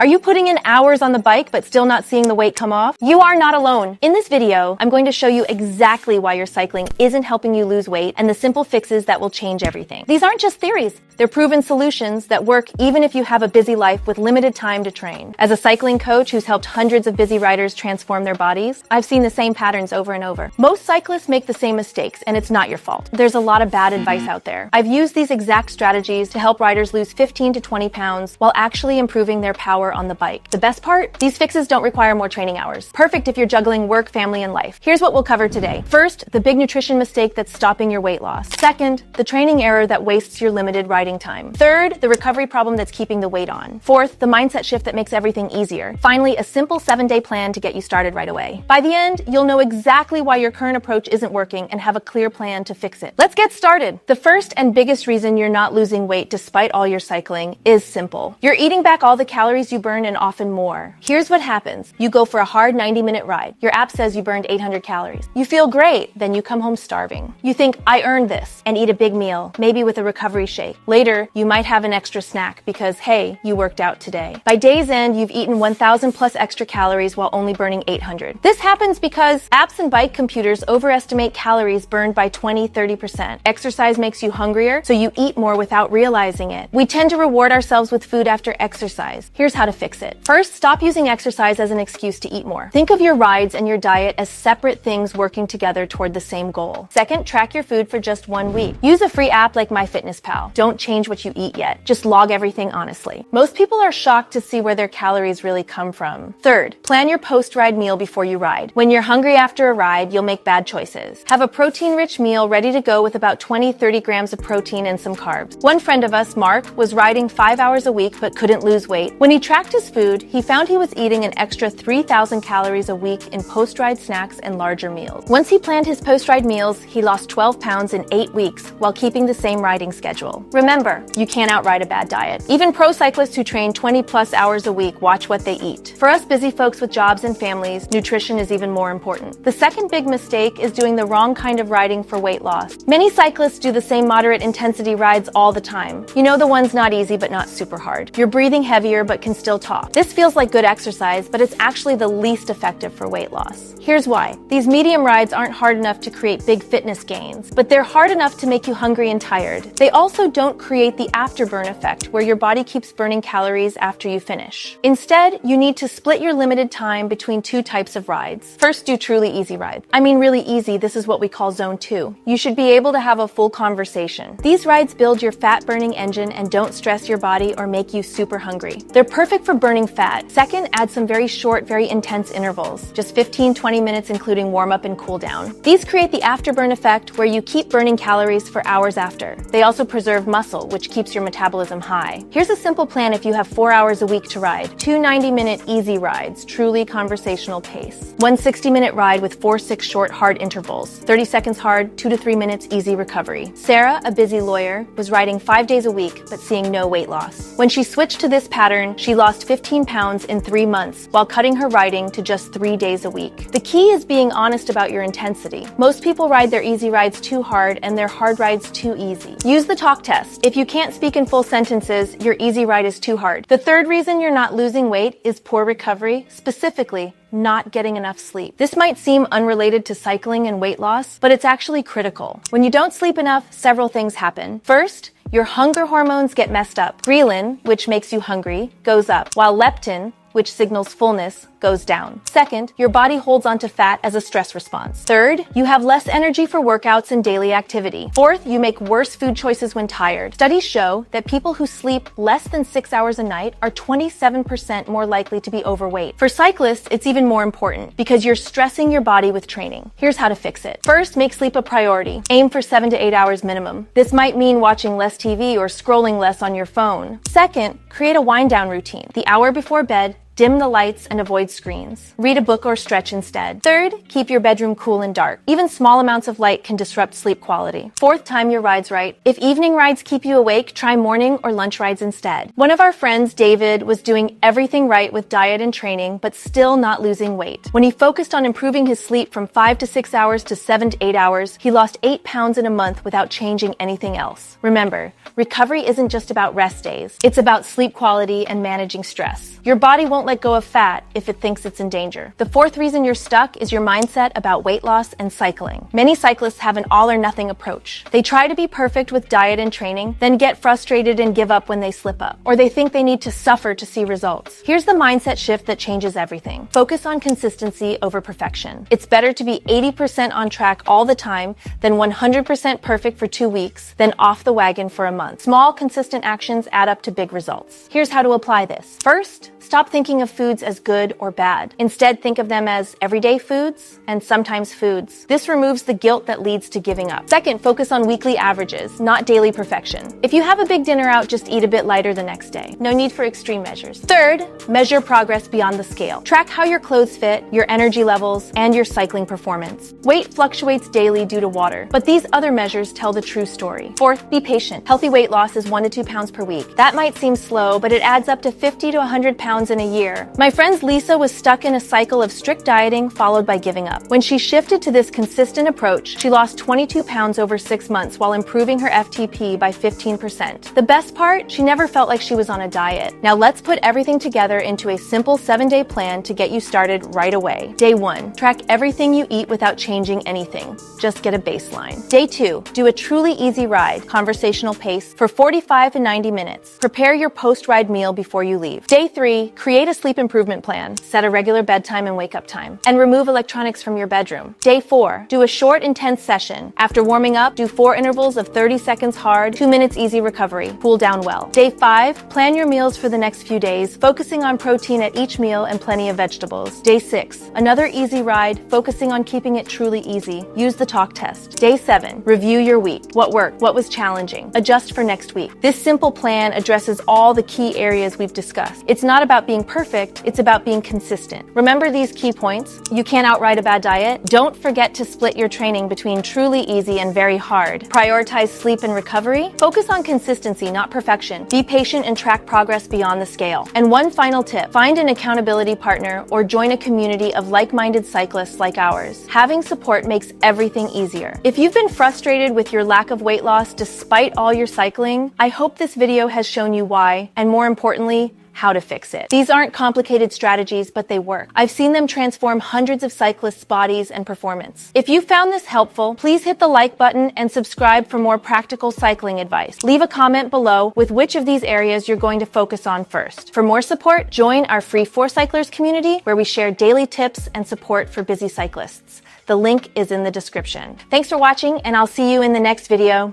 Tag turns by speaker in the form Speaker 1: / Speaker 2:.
Speaker 1: Are you putting in hours on the bike but still not seeing the weight come off? You are not alone. In this video, I'm going to show you exactly why your cycling isn't helping you lose weight and the simple fixes that will change everything. These aren't just theories. They're proven solutions that work even if you have a busy life with limited time to train. As a cycling coach who's helped hundreds of busy riders transform their bodies, I've seen the same patterns over and over. Most cyclists make the same mistakes, and it's not your fault. There's a lot of bad advice out there. I've used these exact strategies to help riders lose 15 to 20 pounds while actually improving their power on the bike. The best part? These fixes don't require more training hours. Perfect if you're juggling work, family, and life. Here's what we'll cover today. First, the big nutrition mistake that's stopping your weight loss. Second, the training error that wastes your limited riding time. Third, the recovery problem that's keeping the weight on. Fourth, the mindset shift that makes everything easier. Finally, a simple 7-day plan to get you started right away. By the end, you'll know exactly why your current approach isn't working and have a clear plan to fix it. Let's get started. The first and biggest reason you're not losing weight despite all your cycling is simple. You're eating back all the calories you burned and often more. Here's what happens. You go for a hard 90-minute ride. Your app says you burned 800 calories. You feel great, then you come home starving. You think, I earned this, and eat a big meal, maybe with a recovery shake. Later, you might have an extra snack because, hey, you worked out today. By day's end, you've eaten 1,000 plus extra calories while only burning 800. This happens because apps and bike computers overestimate calories burned by 20-30%. Exercise makes you hungrier, so you eat more without realizing it. We tend to reward ourselves with food after exercise. Here's how to fix it. First, stop using exercise as an excuse to eat more. Think of your rides and your diet as separate things working together toward the same goal. Second, track your food for just 1 week. Use a free app like MyFitnessPal. Don't change what you eat yet. Just log everything honestly. Most people are shocked to see where their calories really come from. Third, plan your post-ride meal before you ride. When you're hungry after a ride, you'll make bad choices. Have a protein-rich meal ready to go with about 20-30 grams of protein and some carbs. One friend of us, Mark, was riding 5 hours a week but couldn't lose weight. When he tracked his food, he found he was eating an extra 3,000 calories a week in post-ride snacks and larger meals. Once he planned his post-ride meals, he lost 12 pounds in 8 weeks while keeping the same riding schedule. Remember, you can't outride a bad diet. Even pro cyclists who train 20 plus hours a week watch what they eat. For us busy folks with jobs and families, nutrition is even more important. The second big mistake is doing the wrong kind of riding for weight loss. Many cyclists do the same moderate intensity rides all the time. You know, the ones not easy but not super hard. You're breathing heavier but can still talk. This feels like good exercise, but it's actually the least effective for weight loss. Here's why. These medium rides aren't hard enough to create big fitness gains, but they're hard enough to make you hungry and tired. They also don't create the afterburn effect where your body keeps burning calories after you finish. Instead, you need to split your limited time between 2 types of rides. First, do truly easy rides. I mean really easy, this is what we call zone 2. You should be able to have a full conversation. These rides build your fat-burning engine and don't stress your body or make you super hungry. They're perfect for burning fat. Second, add some very short, very intense intervals. Just 15-20 minutes including warm-up and cool-down. These create the afterburn effect where you keep burning calories for hours after. They also preserve muscle, which keeps your metabolism high. Here's a simple plan if you have 4 hours a week to ride. 2 90-minute easy rides, truly conversational pace. 1 60-minute ride with 4-6 short hard intervals. 30 seconds hard, 2 to 3 minutes easy recovery. Sarah, a busy lawyer, was riding 5 days a week but seeing no weight loss. When she switched to this pattern, she lost 15 pounds in 3 months while cutting her riding to just 3 days a week. The key is being honest about your intensity. Most people ride their easy rides too hard and their hard rides too easy. Use the talk test. If you can't speak in full sentences, your easy ride is too hard. The third reason you're not losing weight is poor recovery, specifically not getting enough sleep. This might seem unrelated to cycling and weight loss, but it's actually critical. When you don't sleep enough, several things happen. First, your hunger hormones get messed up. Ghrelin, which makes you hungry, goes up, while leptin, which signals fullness, goes down. Second, your body holds onto fat as a stress response. Third, you have less energy for workouts and daily activity. Fourth, you make worse food choices when tired. Studies show that people who sleep less than 6 hours a night are 27% more likely to be overweight. For cyclists, it's even more important because you're stressing your body with training. Here's how to fix it. First, make sleep a priority. Aim for 7 to 8 hours minimum. This might mean watching less TV or scrolling less on your phone. Second, create a wind down routine. The hour before bed, Dim the lights and avoid screens. Read a book or stretch instead. Third, keep your bedroom cool and dark. Even small amounts of light can disrupt sleep quality. Fourth, time your rides right. If evening rides keep you awake, try morning or lunch rides instead. One of our friends, David, was doing everything right with diet and training, but still not losing weight. When he focused on improving his sleep from 5 to 6 hours to 7 to 8 hours, he lost 8 pounds in a month without changing anything else. Remember, recovery isn't just about rest days. It's about sleep quality and managing stress. Your body won't let go of fat if it thinks it's in danger. The fourth reason you're stuck is your mindset about weight loss and cycling. Many cyclists have an all or nothing approach. They try to be perfect with diet and training, then get frustrated and give up when they slip up. Or they think they need to suffer to see results. Here's the mindset shift that changes everything. Focus on consistency over perfection. It's better to be 80% on track all the time than 100% perfect for 2 weeks, then off the wagon for a month. Small, consistent actions add up to big results. Here's how to apply this. First, stop thinking of foods as good or bad. Instead, think of them as everyday foods and sometimes foods. This removes the guilt that leads to giving up. Second, focus on weekly averages, not daily perfection. If you have a big dinner out, just eat a bit lighter the next day. No need for extreme measures. Third, measure progress beyond the scale. Track how your clothes fit, your energy levels, and your cycling performance. Weight fluctuates daily due to water, but these other measures tell the true story. Fourth, be patient. Healthy weight loss is 1 to 2 pounds per week. That might seem slow, but it adds up to 50 to 100 pounds in a year. My friend Lisa was stuck in a cycle of strict dieting followed by giving up. When she shifted to this consistent approach, she lost 22 pounds over 6 months while improving her FTP by 15%. The best part, she never felt like she was on a diet. Now let's put everything together into a simple 7-day plan to get you started right away. Day 1, track everything you eat without changing anything. Just get a baseline. Day 2, do a truly easy ride, conversational pace, for 45 to 90 minutes. Prepare your post-ride meal before you leave. Day 3, create a sleep improvement plan. Set a regular bedtime and wake up time. And remove electronics from your bedroom. Day 4, do a short, intense session. After warming up, do 4 intervals of 30 seconds hard, 2 minutes easy recovery. Cool down well. Day 5, plan your meals for the next few days, focusing on protein at each meal and plenty of vegetables. Day 6, another easy ride, focusing on keeping it truly easy. Use the talk test. Day 7, review your week. What worked? What was challenging? Adjust for next week. This simple plan addresses all the key areas we've discussed. It's not about being perfect, it's about being consistent. Remember these key points. You can't outride a bad diet. Don't forget to split your training between truly easy and very hard. Prioritize sleep and recovery. Focus on consistency, not perfection. Be patient and track progress beyond the scale. And one final tip, find an accountability partner or join a community of like-minded cyclists like ours. Having support makes everything easier. If you've been frustrated with your lack of weight loss despite all your cycling, I hope this video has shown you why, and more importantly, how to fix it. These aren't complicated strategies, but they work. I've seen them transform hundreds of cyclists' bodies and performance. If you found this helpful, please hit the like button and subscribe for more practical cycling advice. Leave a comment below with which of these areas you're going to focus on first. For more support, join our free ForCyclers community where we share daily tips and support for busy cyclists. The link is in the description. Thanks for watching, and I'll see you in the next video.